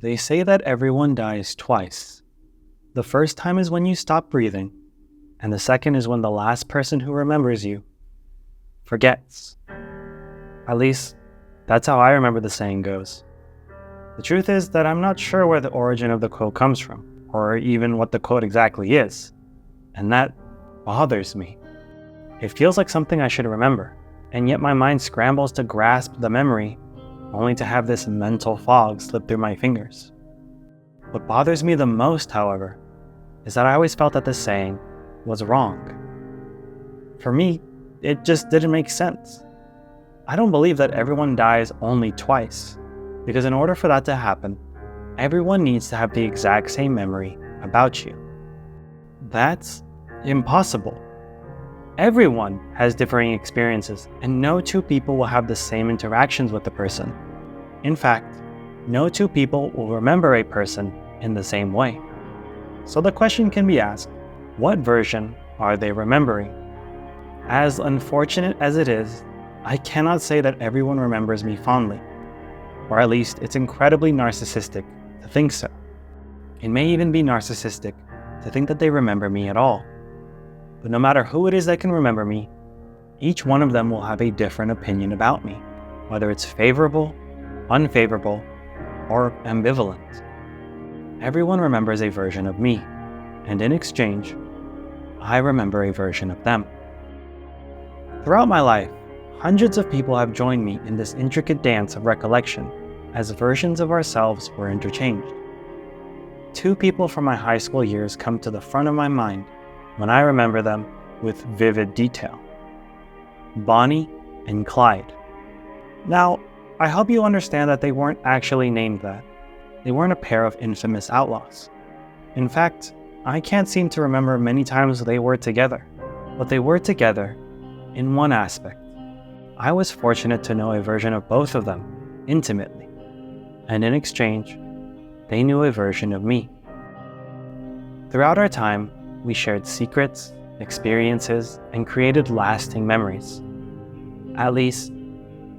They say that everyone dies twice. The first time is when you stop breathing, and the second is when the last person who remembers you forgets. At least, that's how I remember the saying goes. The truth is that I'm not sure where the origin of the quote comes from, or even what the quote exactly is, and that bothers me. It feels like something I should remember, and yet my mind scrambles to grasp the memory, only to have this mental fog slip through my fingers. What bothers me the most, however, is that I always felt that this saying was wrong. For me, it just didn't make sense. I don't believe that everyone dies only twice, because in order for that to happen, everyone needs to have the exact same memory about you. That's impossible. Everyone has differing experiences, and no two people will have the same interactions with the person. In fact, no two people will remember a person in the same way. So the question can be asked, what version are they remembering? As unfortunate as it is, I cannot say that everyone remembers me fondly, or at least it's incredibly narcissistic to think so. It may even be narcissistic to think that they remember me at all. But no matter who it is that can remember me, each one of them will have a different opinion about me, whether it's favorable, unfavorable, or ambivalent. Everyone remembers a version of me, and in exchange, I remember a version of them. Throughout my life, hundreds of people have joined me in this intricate dance of recollection as versions of ourselves were interchanged. Two people from my high school years come to the front of my mind when I remember them with vivid detail. Bonnie and Clyde. Now, I hope you understand that they weren't actually named that. They weren't a pair of infamous outlaws. In fact, I can't seem to remember many times they were together, but they were together in one aspect. I was fortunate to know a version of both of them intimately, and in exchange, they knew a version of me. Throughout our time, we shared secrets, experiences, and created lasting memories. At least,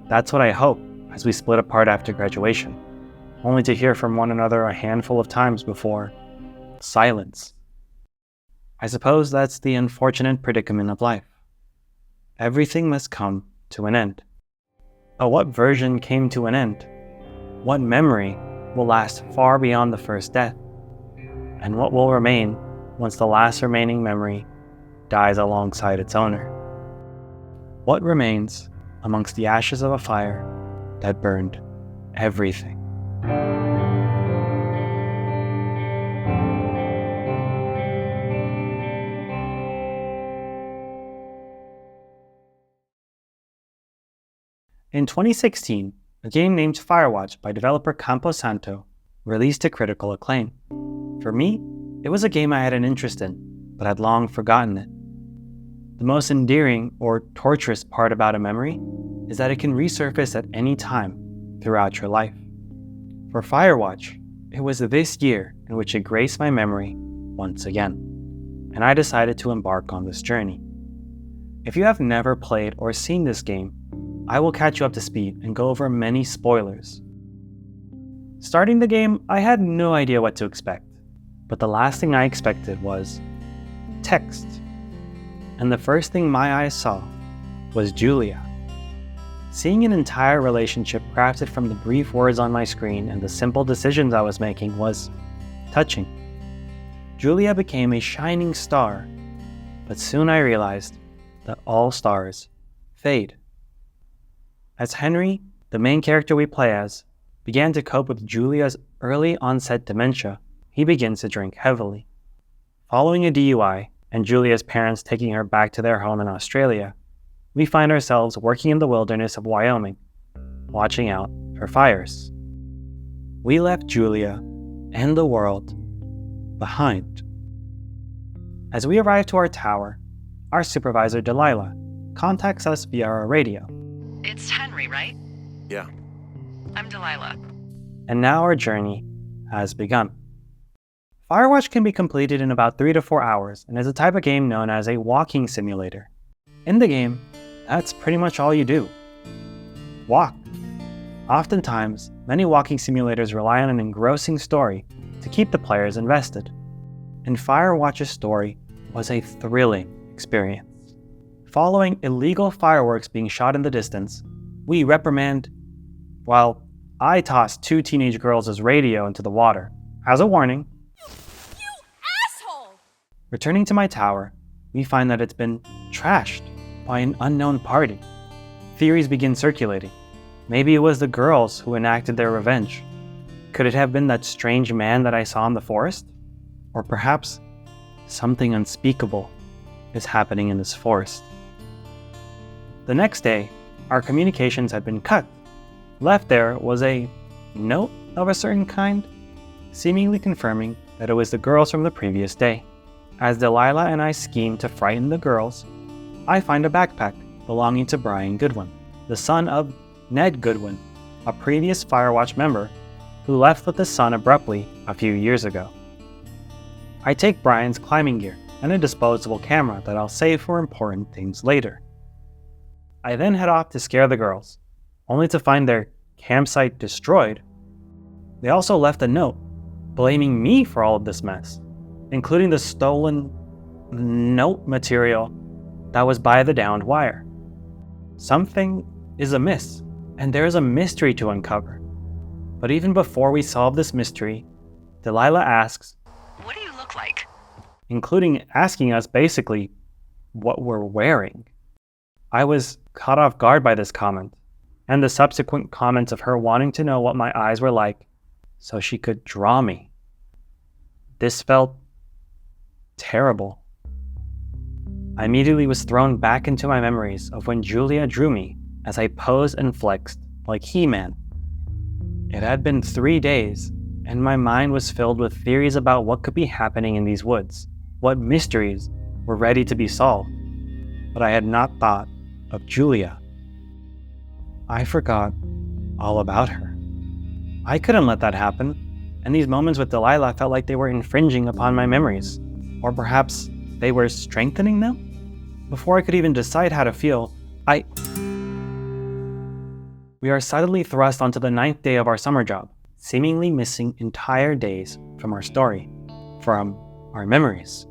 that's what I hope as we split apart after graduation, only to hear from one another a handful of times before silence. I suppose that's the unfortunate predicament of life. Everything must come to an end. But what version came to an end? What memory will last far beyond the first death? And what will remain once the last remaining memory dies alongside its owner? What remains amongst the ashes of a fire that burned everything? In 2016, a game named Firewatch by developer Camposanto released to critical acclaim. For me, it was a game I had an interest in, but had long forgotten it. The most endearing or torturous part about a memory is that it can resurface at any time throughout your life. For Firewatch, it was this year in which it graced my memory once again, and I decided to embark on this journey. If you have never played or seen this game, I will catch you up to speed and go over many spoilers. Starting the game, I had no idea what to expect, but the last thing I expected was text. And the first thing my eyes saw was Julia. Seeing an entire relationship crafted from the brief words on my screen and the simple decisions I was making was touching. Julia became a shining star, but soon I realized that all stars fade. As Henry, the main character we play as, began to cope with Julia's early onset dementia, he begins to drink heavily. Following a DUI and Julia's parents taking her back to their home in Australia, we find ourselves working in the wilderness of Wyoming, watching out for fires. We left Julia and the world behind. As we arrive to our tower, our supervisor Delilah contacts us via our radio. It's Henry, right? Yeah. I'm Delilah. And now our journey has begun. Firewatch can be completed in about 3 to 4 hours and is a type of game known as a walking simulator. In the game, that's pretty much all you do. Walk. Oftentimes, many walking simulators rely on an engrossing story to keep the players invested. And Firewatch's story was a thrilling experience. Following illegal fireworks being shot in the distance, we reprimand, while I tossed 2 teenage girls' radio into the water. As a warning, You asshole! returning to my tower, we find that it's been trashed by an unknown party. Theories begin circulating. Maybe it was the girls who enacted their revenge. Could it have been that strange man that I saw in the forest? Or perhaps something unspeakable is happening in this forest. The next day, our communications had been cut. Left there was a note of a certain kind, seemingly confirming that it was the girls from the previous day. As Delilah and I scheme to frighten the girls, I find a backpack belonging to Brian Goodwin, the son of Ned Goodwin, a previous Firewatch member who left with his son abruptly a few years ago. I take Brian's climbing gear and a disposable camera that I'll save for important things later. I then head off to scare the girls, only to find their campsite destroyed. They also left a note blaming me for all of this mess, including the stolen note material that was by the downed wire. Something is amiss, and there is a mystery to uncover. But even before we solve this mystery, Delilah asks, What do you look like? including asking us basically what we're wearing. I was caught off guard by this comment, and the subsequent comments of her wanting to know what my eyes were like so she could draw me. This felt terrible. I immediately was thrown back into my memories of when Julia drew me as I posed and flexed like He-Man. It had been 3 days, and my mind was filled with theories about what could be happening in these woods, what mysteries were ready to be solved. But I had not thought of Julia. I forgot all about her. I couldn't let that happen, and these moments with Delilah felt like they were infringing upon my memories. Or perhaps they were strengthening them? Before I could even decide how to feel, we are suddenly thrust onto the 9th day of our summer job, seemingly missing entire days from our story, from our memories.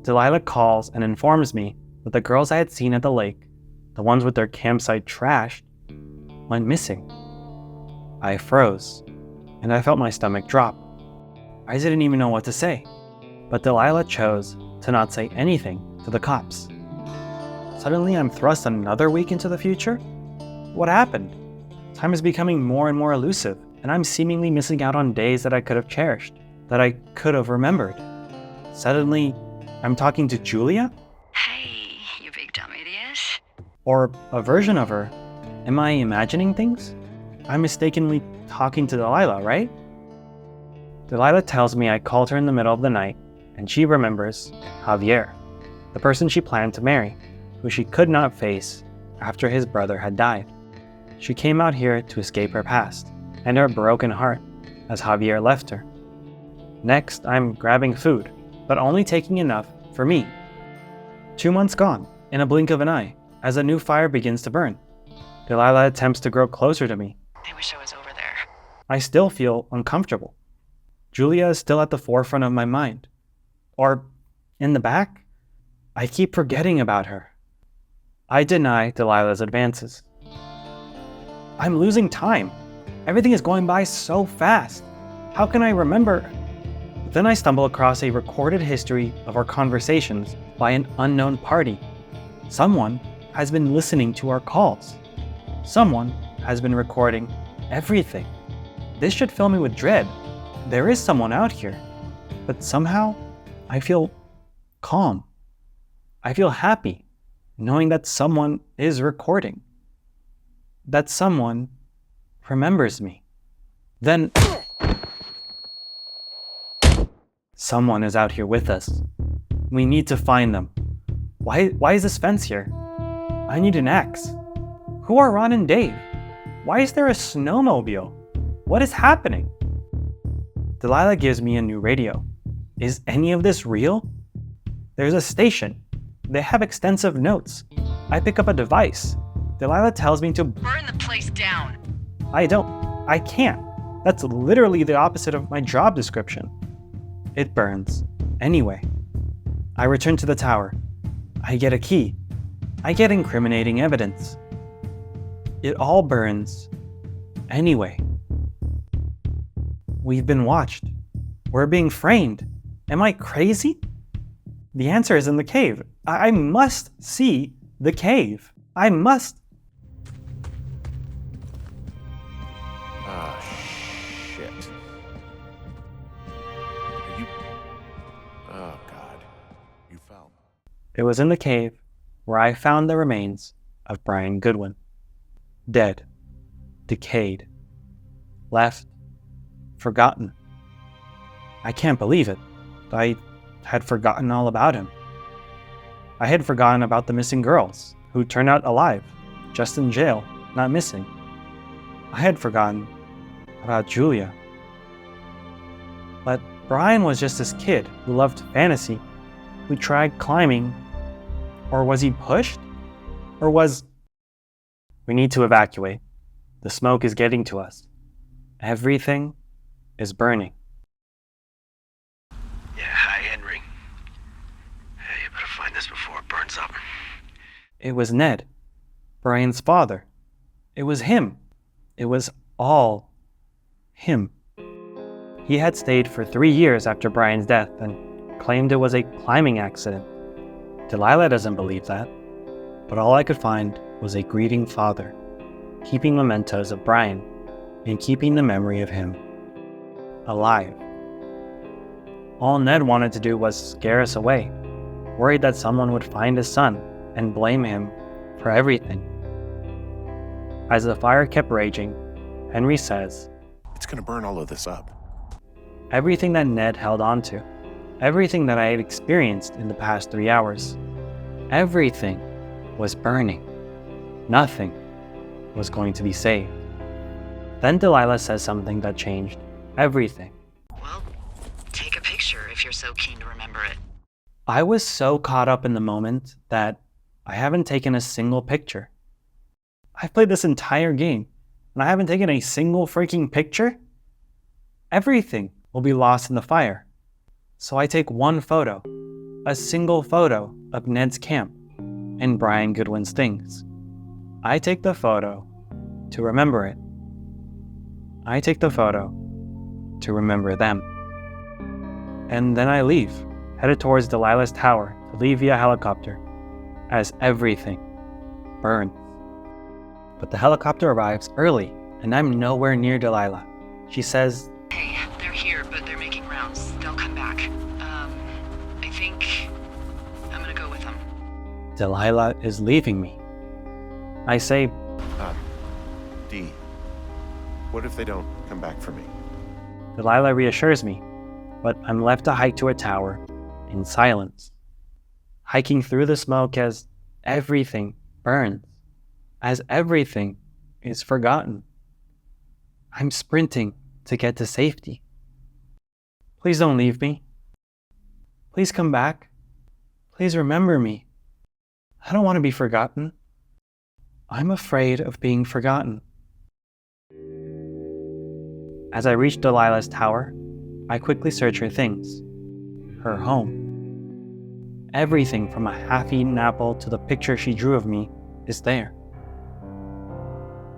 Delilah calls and informs me that the girls I had seen at the lake, the ones with their campsite trashed, went missing. I froze, and I felt my stomach drop. I didn't even know what to say, but Delilah chose to not say anything to the cops. Suddenly I'm thrust another week into the future? What happened? Time is becoming more and more elusive, and I'm seemingly missing out on days that I could have cherished, that I could have remembered. Suddenly, I'm talking to Julia? Hey, you big dumb idiot. Or a version of her. Am I imagining things? I'm mistakenly talking to Delilah, right? Delilah tells me I called her in the middle of the night, and she remembers Javier, the person she planned to marry, who she could not face after his brother had died. She came out here to escape her past, and her broken heart, as Javier left her. Next, I'm grabbing food, but only taking enough for me. 2 months gone, in a blink of an eye, as a new fire begins to burn. Delilah attempts to grow closer to me. I wish I was over there. I still feel uncomfortable. Julia is still at the forefront of my mind. Or in the back? I keep forgetting about her. I deny Delilah's advances. I'm losing time. Everything is going by so fast. How can I remember? Then I stumble across a recorded history of our conversations by an unknown party. Someone has been listening to our calls. Someone has been recording everything. This should fill me with dread. There is someone out here. But somehow, I feel calm. I feel happy, knowing that someone is recording. That someone remembers me. Then someone is out here with us. We need to find them. Why is this fence here? I need an axe. Who are Ron and Dave? Why is there a snowmobile? What is happening? Delilah gives me a new radio. Is any of this real? There's a station. They have extensive notes. I pick up a device. Delilah tells me to Burn the place down. I can't. That's literally the opposite of my job description. It burns. Anyway, I return to the tower. I get a key. I get incriminating evidence. It all burns. Anyway. We've been watched. We're being framed. Am I crazy? The answer is in the cave. I must see the cave. I must. Ah, shit. Are you... Oh, God. You fell. It was in the cave where I found the remains of Brian Goodwin. Dead. Decayed. Left. Forgotten. I can't believe it. I had forgotten all about him. I had forgotten about the missing girls, who turned out alive, just in jail, not missing. I had forgotten about Julia. But Brian was just this kid who loved fantasy, who tried climbing. Or was he pushed? Or was... We need to evacuate. The smoke is getting to us. Everything is burning. Yeah, hi, Henry. Hey, you better find this before it burns up. It was Ned, Brian's father. It was him. It was all him. He had stayed for 3 years after Brian's death and claimed it was a climbing accident. Delilah doesn't believe that, but all I could find was a grieving father, keeping mementos of Brian and keeping the memory of him alive. All Ned wanted to do was scare us away, worried that someone would find his son and blame him for everything. As the fire kept raging, Henry says, It's gonna burn all of this up. everything that Ned held on to, everything that I had experienced in the past 3 hours, everything was burning. Nothing was going to be saved. Then Delilah says something that changed everything. Well, take a picture if you're so keen to remember it. I was so caught up in the moment that I haven't taken a single picture. I've played this entire game, and I haven't taken a single freaking picture? Everything will be lost in the fire. So I take one photo, a single photo of Ned's camp and Brian Goodwin's things. I take the photo to remember it. I take the photo to remember them. And then I leave, headed towards Delilah's tower to leave via helicopter, as everything burns. But the helicopter arrives early, and I'm nowhere near Delilah. She says, Hey, they're here, but they're making rounds. They'll come back. I think I'm gonna go with them. Delilah is leaving me. I say, Dee, what if they don't come back for me? Delilah reassures me, but I'm left to hike to a tower in silence, hiking through the smoke as everything burns, as everything is forgotten. I'm sprinting to get to safety. Please don't leave me. Please come back. Please remember me. I don't want to be forgotten. I'm afraid of being forgotten. As I reach Delilah's tower, I quickly search her things. Her home. Everything from a half-eaten apple to the picture she drew of me is there.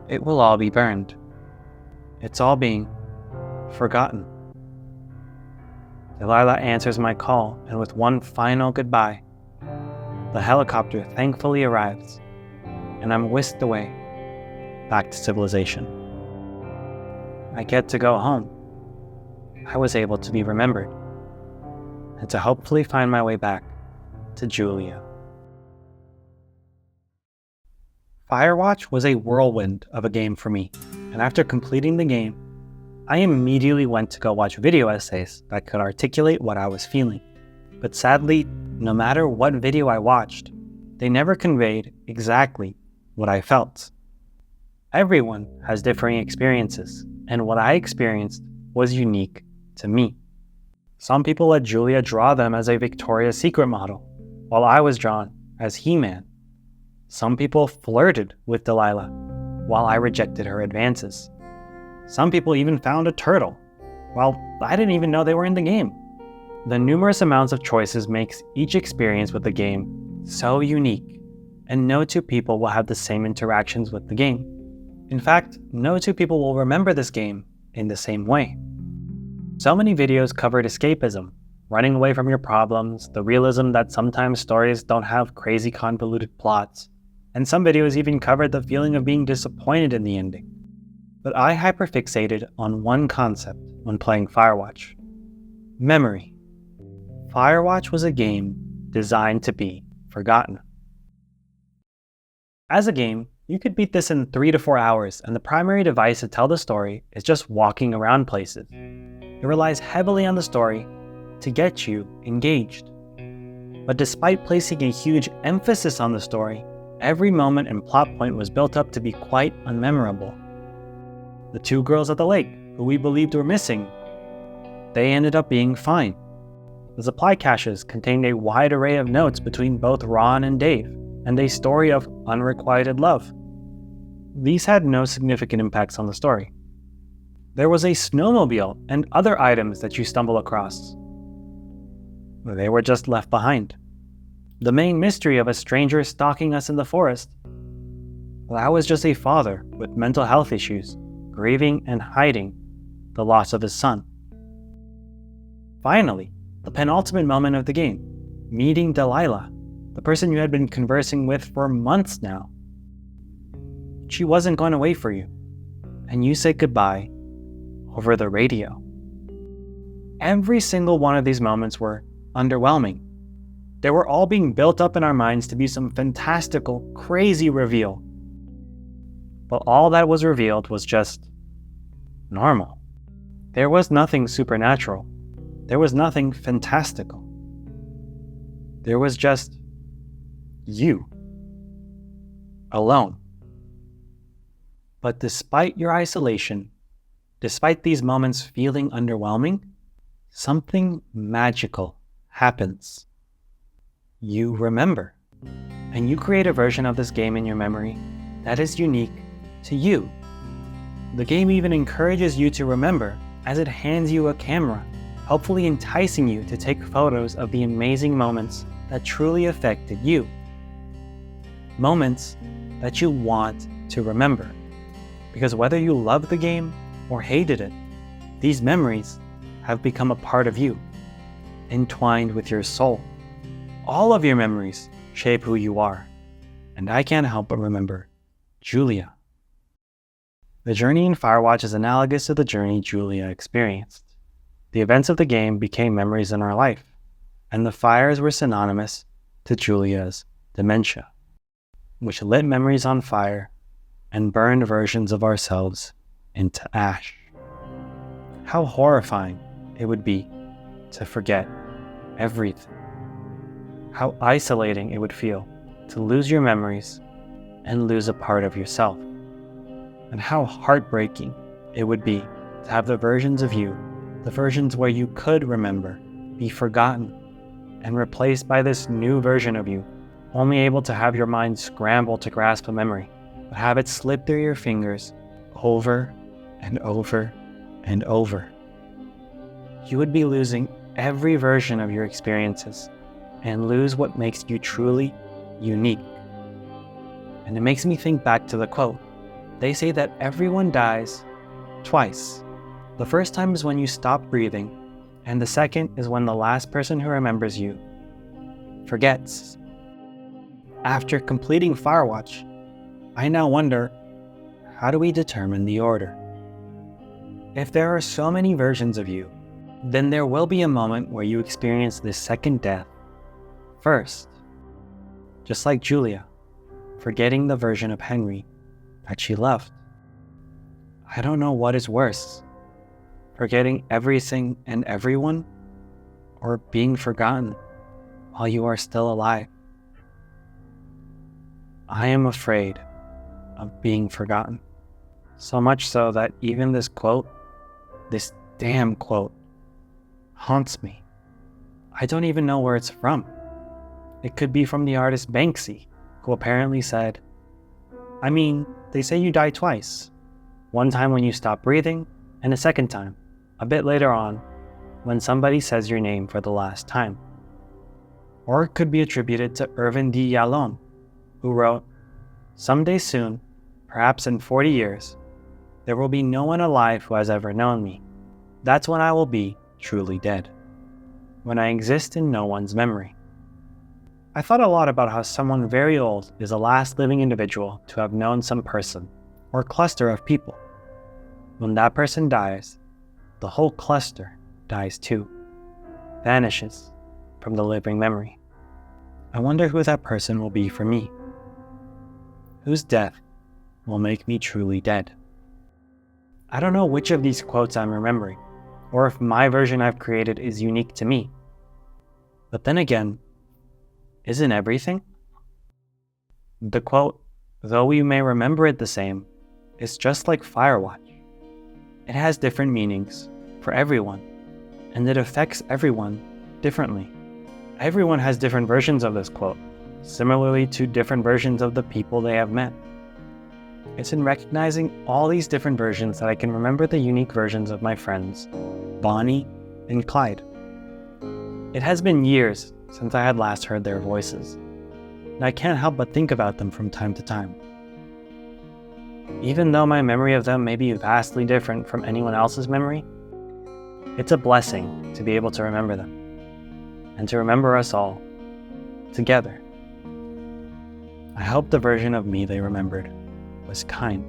It will all be burned. It's all being forgotten. Delilah answers my call, and with one final goodbye, the helicopter thankfully arrives, and I'm whisked away, back to civilization. I get to go home. I was able to be remembered, and to hopefully find my way back to Julia. Firewatch was a whirlwind of a game for me, and after completing the game, I immediately went to go watch video essays that could articulate what I was feeling. But sadly, no matter what video I watched, they never conveyed exactly what I felt. Everyone has differing experiences, and what I experienced was unique to me. Some people let Julia draw them as a Victoria's Secret model, while I was drawn as He-Man. Some people flirted with Delilah, while I rejected her advances. Some people even found a turtle. Well, I didn't even know they were in the game. The numerous amounts of choices makes each experience with the game so unique, and no two people will have the same interactions with the game. In fact, no two people will remember this game in the same way. So many videos covered escapism, running away from your problems, the realism that sometimes stories don't have crazy convoluted plots, and some videos even covered the feeling of being disappointed in the ending. But I hyperfixated on one concept when playing Firewatch: memory. Firewatch was a game designed to be forgotten. As a game, you could beat this in 3 to 4 hours, and the primary device to tell the story is just walking around places. It relies heavily on the story to get you engaged. But despite placing a huge emphasis on the story, every moment and plot point was built up to be quite unmemorable. The 2 girls at the lake, who we believed were missing, they ended up being fine. The supply caches contained a wide array of notes between both Ron and Dave, and a story of unrequited love. These had no significant impacts on the story. There was a snowmobile and other items that you stumble across. They were just left behind. The main mystery of a stranger stalking us in the forest, well, that was just a father with mental health issues, grieving and hiding the loss of his son. Finally, the penultimate moment of the game, meeting Delilah, the person you had been conversing with for months now. She wasn't going to wait for you, and you said goodbye over the radio. Every single one of these moments were underwhelming. They were all being built up in our minds to be some fantastical, crazy reveal. But all that was revealed was just normal. There was nothing supernatural. There was nothing fantastical. There was just you. Alone. But despite your isolation, despite these moments feeling underwhelming, something magical happens. You remember. And you create a version of this game in your memory that is unique to you. The game even encourages you to remember as it hands you a camera, hopefully enticing you to take photos of the amazing moments that truly affected you. Moments that you want to remember. Because whether you loved the game or hated it, these memories have become a part of you, entwined with your soul. All of your memories shape who you are, and I can't help but remember Julia. The journey in Firewatch is analogous to the journey Julia experienced. The events of the game became memories in our life, and the fires were synonymous to Julia's dementia, which lit memories on fire and burned versions of ourselves into ash. How horrifying it would be to forget everything. How isolating it would feel to lose your memories and lose a part of yourself. And how heartbreaking it would be to have the versions of you, the versions where you could remember, be forgotten and replaced by this new version of you, only able to have your mind scramble to grasp a memory, but have it slip through your fingers over and over and over. You would be losing every version of your experiences and lose what makes you truly unique. And it makes me think back to the quote. They say that everyone dies twice. The first time is when you stop breathing, and the second is when the last person who remembers you forgets. After completing Firewatch, I now wonder, how do we determine the order? If there are so many versions of you, then there will be a moment where you experience this second death first. Just like Julia, forgetting the version of Henry that she loved. I don't know what is worse, forgetting everything and everyone, or being forgotten while you are still alive. I am afraid of being forgotten. So much so that even this quote, this damn quote, haunts me. I don't even know where it's from. It could be from the artist Banksy, who apparently said, I mean, they say you die twice. One time when you stop breathing, and a second time, a bit later on, when somebody says your name for the last time. Or it could be attributed to Irvin D. Yalom, who wrote, "Someday soon, perhaps in 40 years, there will be no one alive who has ever known me. That's when I will be truly dead. When I exist in no one's memory." I thought a lot about how someone very old is the last living individual to have known some person, or cluster of people. When that person dies, the whole cluster dies too, vanishes from the living memory. I wonder who that person will be for me. Whose death will make me truly dead? I don't know which of these quotes I'm remembering, or if my version I've created is unique to me. But then again, isn't everything? The quote, "Though we may remember it the same," is just like Firewatch. It has different meanings for everyone, and it affects everyone differently. Everyone has different versions of this quote, similarly to different versions of the people they have met. It's in recognizing all these different versions that I can remember the unique versions of my friends, Bonnie and Clyde. It has been years since I had last heard their voices, and I can't help but think about them from time to time. Even though my memory of them may be vastly different from anyone else's memory, it's a blessing to be able to remember them, and to remember us all together. I hope the version of me they remembered was kind,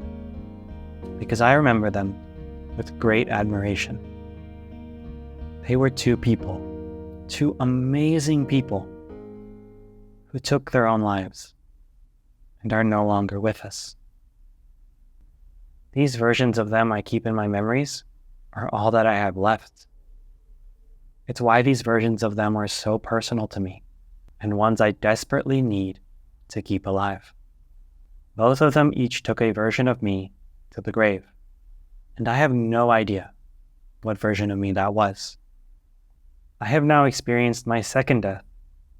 because I remember them with great admiration. They were two people, two amazing people, who took their own lives and are no longer with us. These versions of them I keep in my memories are all that I have left. It's why these versions of them are so personal to me, and ones I desperately need to keep alive. Both of them each took a version of me to the grave, and I have no idea what version of me that was. I have now experienced my second death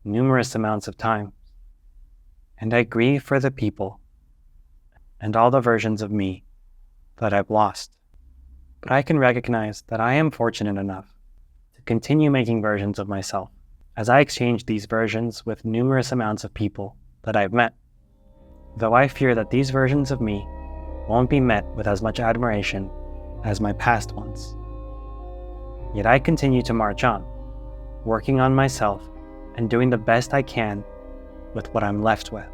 numerous amounts of times, and I grieve for the people and all the versions of me that I've lost. But I can recognize that I am fortunate enough to continue making versions of myself as I exchange these versions with numerous amounts of people that I've met, though I fear that these versions of me won't be met with as much admiration as my past ones. Yet I continue to march on, working on myself and doing the best I can with what I'm left with.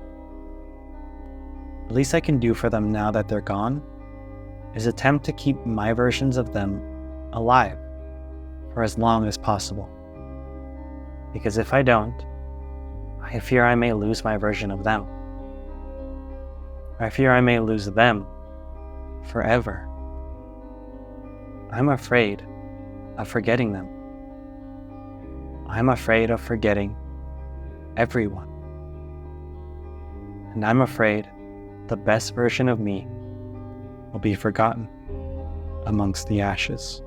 The least I can do for them now that they're gone is attempt to keep my versions of them alive for as long as possible. Because if I don't, I fear I may lose my version of them. I fear I may lose them forever. I'm afraid of forgetting them. I'm afraid of forgetting everyone. And I'm afraid the best version of me will be forgotten amongst the ashes.